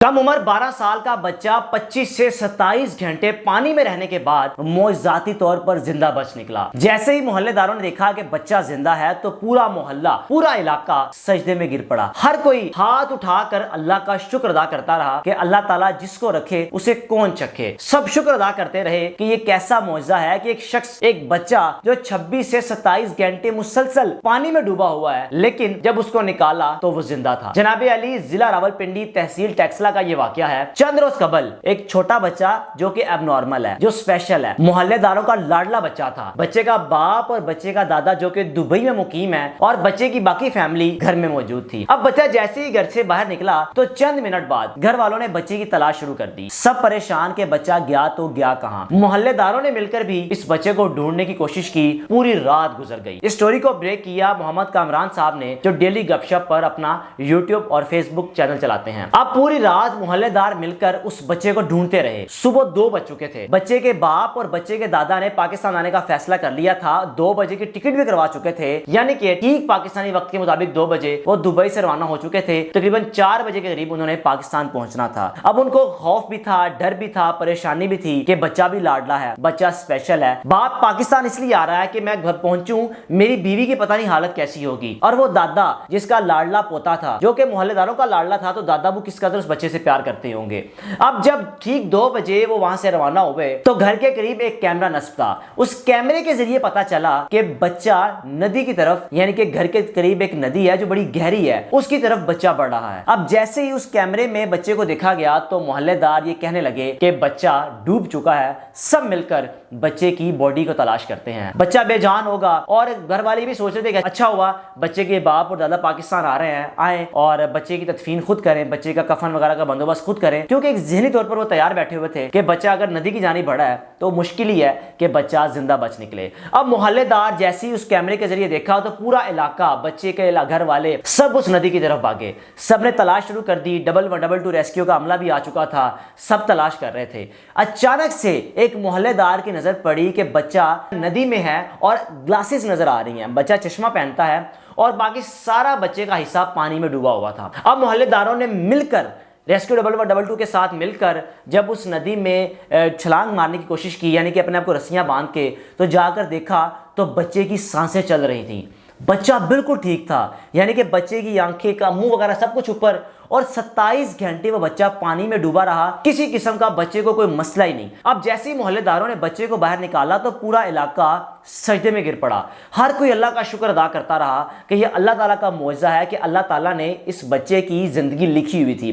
कम उम्र 12 साल का बच्चा 25 से 27 घंटे पानी में रहने के बाद मौजजाती तौर पर जिंदा बच निकला। जैसे ही मोहल्लेदारों ने देखा कि बच्चा जिंदा है तो पूरा मोहल्ला, पूरा इलाका सजदे में गिर पड़ा। हर कोई हाथ उठाकर अल्लाह का शुक्र अदा करता रहा कि अल्लाह ताला जिसको रखे उसे कौन चखे। सब शुक्र अदा करते रहे कि ये कैसा मौजजा है कि एक शख्स, एक बच्चा जो 26 से 27 घंटे मुसलसल पानी में डूबा हुआ है, लेकिन जब उसको निकाला तो वो जिंदा था। जनाबे अली, जिला रावलपिंडी, तहसील टेक्सला का ये वाकया है। चंद रोज कबल एक छोटा बच्चा जो कि एबनॉर्मल है, जो स्पेशल है, मोहल्लेदारों का लाडला बच्चा था। बच्चे का बाप और बच्चे का दादा जो कि दुबई में मुकीम है और बच्चे की बाकी फैमिली घर में मौजूद थी। अब बच्चा जैसे ही घर से बाहर निकला तो चंद मिनट बाद घर वालों ने बच्चे की तलाश शुरू कर दी। सब परेशान कि बच्चा गया तो गया कहां। मोहल्लेदारों ने मिलकर भी इस बच्चे को ढूंढने की कोशिश की। पूरी रात गुजर गई। इस स्टोरी को ब्रेक किया मोहम्मद कामरान साहब ने, जो डेली गपशप पर अपना यूट्यूब और फेसबुक चैनल चलाते हैं। अब पूरी रात मोहल्लेदार मिलकर उस बच्चे को ढूंढते रहे। सुबह 2 बज चुके थे। बच्चे के बाप और बच्चे के दादा ने पाकिस्तान आने का फैसला कर लिया था। 2 बजे की टिकट भी करवा चुके थे, यानी कि ठीक पाकिस्तानी वक्त के मुताबिक 2 बजे वो दुबई से रवाना हो चुके थे। तकरीबन 4 बजे के करीब उन्होंने पाकिस्तान पहुंचना था। अब उनको खौफ भी था, डर भी था, परेशानी भी थी कि बच्चा भी लाडला है, बच्चा स्पेशल है। बाप पाकिस्तान इसलिए आ रहा है कि मैं घर पहुंचूं, मेरी बीवी की पता नहीं हालत कैसी होगी। और वो दादा जिसका लाडला पोता था, जो कि मोहल्लेदारों का लाडला था, तो दादा वो किस कदर उस बच्चे से प्यार करते होंगे। अब जब ठीक 2 बजे वो वहां से रवाना हुए तो घर के करीब एक कैमरा नस्ब था। उस कैमरे के जरिए पता चला कि बच्चा नदी की तरफ, यानी कि घर के करीब एक नदी है जो बड़ी गहरी है, उसकी तरफ बच्चा बढ़ रहा है। अब जैसे ही उस कैमरे में बच्चे को देखा गया तो मोहल्लेदार ये कहने लगे कि बच्चा डूब चुका है। सब मिलकर बच्चे की बॉडी को तलाश करते हैं। बच्चा बेजान होगा और घर वाले भी सोच रहे थे कि अच्छा हुआ बच्चे के बाप और दादा पाकिस्तान आ रहे हैं, आए और बच्चे की तदफीन खुद करें, बच्चे का कफन वगैरह का बंदोबस्त खुद करें, क्योंकि एक ज़हनी तौर पर वो तैयार बैठे हुए थे कि बच्चा अगर नदी की जानी बढ़ा है तो मुश्किल ही है कि बच्चा जिंदा बच निकले। अब मोहल्लेदार जैसे ही उस कैमरे के जरिए देखा तो पूरा इलाका, बच्चे के घर वाले सब उस नदी की तरफ भागे। सब ने तलाश शुरू कर दी। 112 रेस्क्यू का अमला भी आ चुका था। सब तलाश कर रहे थे। अचानक से एक मोहल्लेदार की नजर पड़ी कि बच्चा नदी में है और ग्लासेस नजर आ रही हैं। बच्चा चश्मा पहनता है और बाकी सारा बच्चे का हिस्सा पानी में डूबा हुआ था। अब मोहल्लेदारों ने मिलकर, रेस्क्यू 112 के साथ मिलकर जब उस नदी में छलांग मारने की कोशिश की, यानी कि अपने आप को रस्सियां बांध के, तो जाकर देखा तो बच्चे की सांसें चल रही थी। बच्चा बिल्कुल ठीक था, यानी कि बच्चे की आंखें का मुंह वगैरह सब कुछ ऊपर, और 27 घंटे वो बच्चा पानी में डूबा रहा। किसी किस्म का बच्चे को कोई मसला ही नहीं। अब जैसे ही मोहल्लेदारों ने बच्चे को बाहर निकाला तो पूरा इलाका सजदे में गिर पड़ा। हर कोई अल्लाह का शुक्र अदा करता रहा कि ये अल्लाह ताला का मौजज़ा है कि अल्लाह ताला ने इस बच्चे की जिंदगी लिखी हुई थी।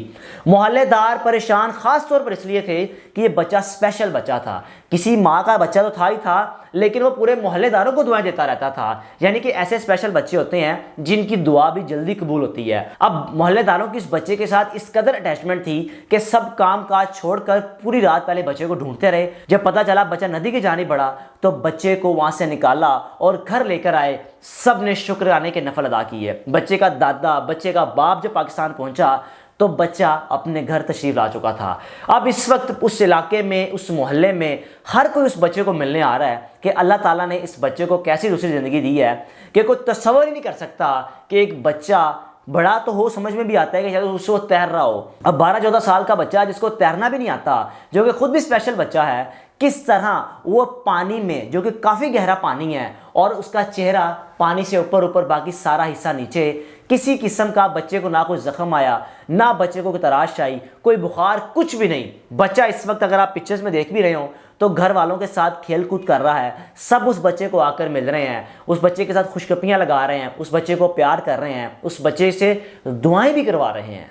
मोहल्लेदार परेशान खास तौर पर इसलिए थे कि ये बच्चा स्पेशल बच्चा था। किसी माँ का बच्चा तो था ही था, लेकिन वो पूरे मोहल्लेदारों को दुआएं देता रहता था। यानी कि ऐसे स्पेशल बच्चे होते हैं जिनकी दुआ भी जल्दी कबूल होती है। अब मोहल्लेदारों की इस बच्चे के साथ इस कदर अटैचमेंट थी कि सब काम काज छोड़कर पूरी रात पहले बच्चे को ढूंढते रहे। जब पता चला बच्चा नदी की जानिब बढ़ा तो बच्चे को वहां से निकाला और घर लेकर आए। सब ने शुक्राने के नफल अदा किए। बच्चे का दादा, बच्चे का बाप जब पाकिस्तान पहुंचा तो बच्चा अपने घर तशरीफ ला चुका था। अब इस वक्त उस इलाके में, उस मोहल्ले में हर कोई उस बच्चे को मिलने आ रहा है कि अल्लाह ताला ने इस बच्चे को कैसी दूसरी ज़िंदगी दी है कि कोई तस्वर ही नहीं कर सकता कि एक बच्चा, बड़ा तो हो, समझ में भी आता है कि शायद उससे वो तैर रहा हो। अब 12-14 साल का बच्चा जिसको तैरना भी नहीं आता, जो कि खुद भी स्पेशल बच्चा है, किस तरह वो पानी में, जो कि काफ़ी गहरा पानी है और उसका चेहरा पानी से ऊपर ऊपर, बाकी सारा हिस्सा नीचे, किसी किस्म का बच्चे को ना कोई जख्म आया, ना बच्चे को कोई तराश आई, कोई बुखार, कुछ भी नहीं। बच्चा इस वक्त अगर आप पिक्चर्स में देख भी रहे हो तो घर वालों के साथ खेल कूद कर रहा है। सब उस बच्चे को आकर मिल रहे हैं, उस बच्चे के साथ खुशखबरियाँ लगा रहे हैं, उस बच्चे को प्यार कर रहे हैं, उस बच्चे से दुआएं भी करवा रहे हैं।